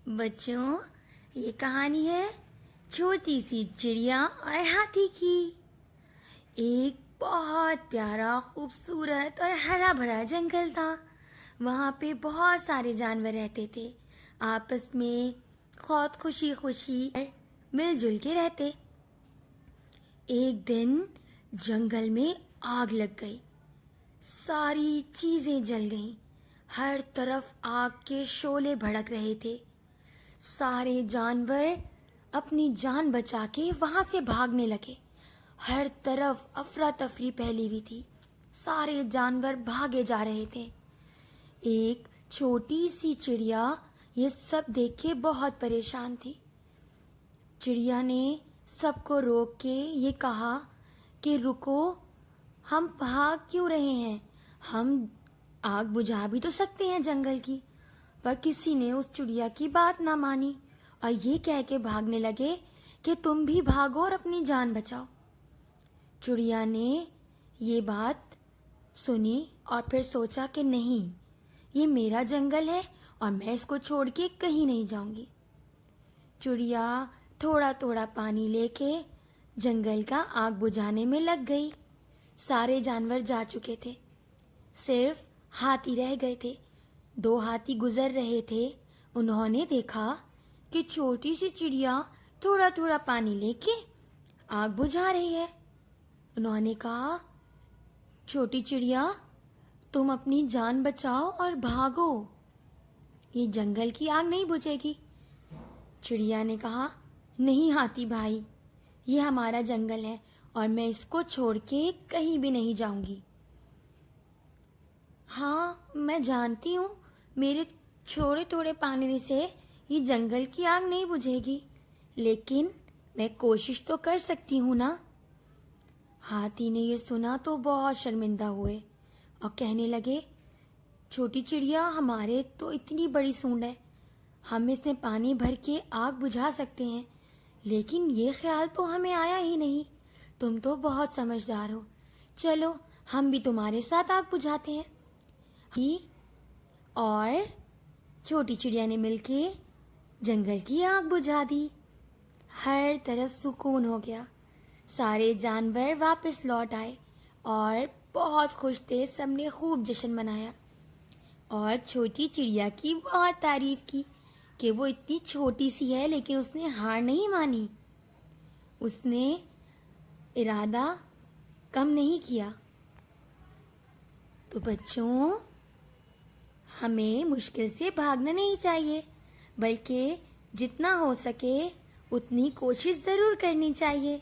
بچوں، یہ کہانی ہے چھوٹی سی چڑیا اور ہاتھی کی۔ ایک بہت پیارا، خوبصورت اور ہرا بھرا جنگل تھا۔ وہاں پہ بہت سارے جانور رہتے تھے، آپس میں بہت خوشی خوشی مل جل کے رہتے۔ ایک دن جنگل میں آگ لگ گئی، ساری چیزیں جل گئیں، ہر طرف آگ کے شعلے بھڑک رہے تھے۔ سارے جانور اپنی جان بچا کے وہاں سے بھاگنے لگے۔ ہر طرف افراتفری پھیلی ہوئی تھی، سارے جانور بھاگے جا رہے تھے۔ ایک چھوٹی سی چڑیا یہ سب دیکھ کے بہت پریشان تھی۔ چڑیا نے سب کو روک کے یہ کہا کہ رکو، ہم بھاگ کیوں رہے ہیں؟ ہم آگ بجھا بھی تو سکتے ہیں جنگل کی۔ پر کسی نے اس چڑیا کی بات نہ مانی اور یہ کہہ کے بھاگنے لگے کہ تم بھی بھاگو اور اپنی جان بچاؤ۔ چڑیا نے یہ بات سنی اور پھر سوچا کہ نہیں، یہ میرا جنگل ہے اور میں اس کو چھوڑ کے کہیں نہیں جاؤں گی۔ چڑیا تھوڑا تھوڑا پانی لے کے جنگل کا آگ بجھانے میں لگ گئی۔ سارے جانور جا چکے تھے، صرف ہاتھی رہ گئے تھے۔ 2 ہاتھی گزر رہے تھے، انہوں نے دیکھا کہ چھوٹی سی چڑیا تھوڑا تھوڑا پانی لے کے آگ بجھا رہی ہے۔ انہوں نے کہا، چھوٹی چڑیا، تم اپنی جان بچاؤ اور بھاگو، یہ جنگل کی آگ نہیں بجھے گی۔ چڑیا نے کہا، نہیں ہاتھی بھائی، یہ ہمارا جنگل ہے اور میں اس کو چھوڑ کے کہیں بھی نہیں جاؤں گی۔ ہاں میں جانتی ہوں، میرے تھوڑے تھوڑے پانی سے یہ جنگل کی آگ نہیں بجھے گی، لیکن میں کوشش تو کر سکتی ہوں نا۔ ہاتھی نے یہ سنا تو بہت شرمندہ ہوئے اور کہنے لگے، چھوٹی چڑیا، ہمارے تو اتنی بڑی سونڈ ہے، ہم اس میں پانی بھر کے آگ بجھا سکتے ہیں، لیکن یہ خیال تو ہمیں آیا ہی نہیں۔ تم تو بہت سمجھدار ہو، چلو ہم بھی تمہارے ساتھ آگ بجھاتے ہیں۔ اور چھوٹی چڑیا نے مل کے جنگل کی آگ بجھا دی۔ ہر طرف سکون ہو گیا، سارے جانور واپس لوٹ آئے اور بہت خوش تھے، سب نے خوب جشن منایا اور چھوٹی چڑیا کی بہت تعریف کی کہ وہ اتنی چھوٹی سی ہے لیکن اس نے ہار نہیں مانی، اس نے ارادہ کم نہیں کیا۔ تو بچوں، ہمیں مشکل سے بھاگنا نہیں چاہیے، بلکہ جتنا ہو سکے اتنی کوشش ضرور کرنی چاہیے۔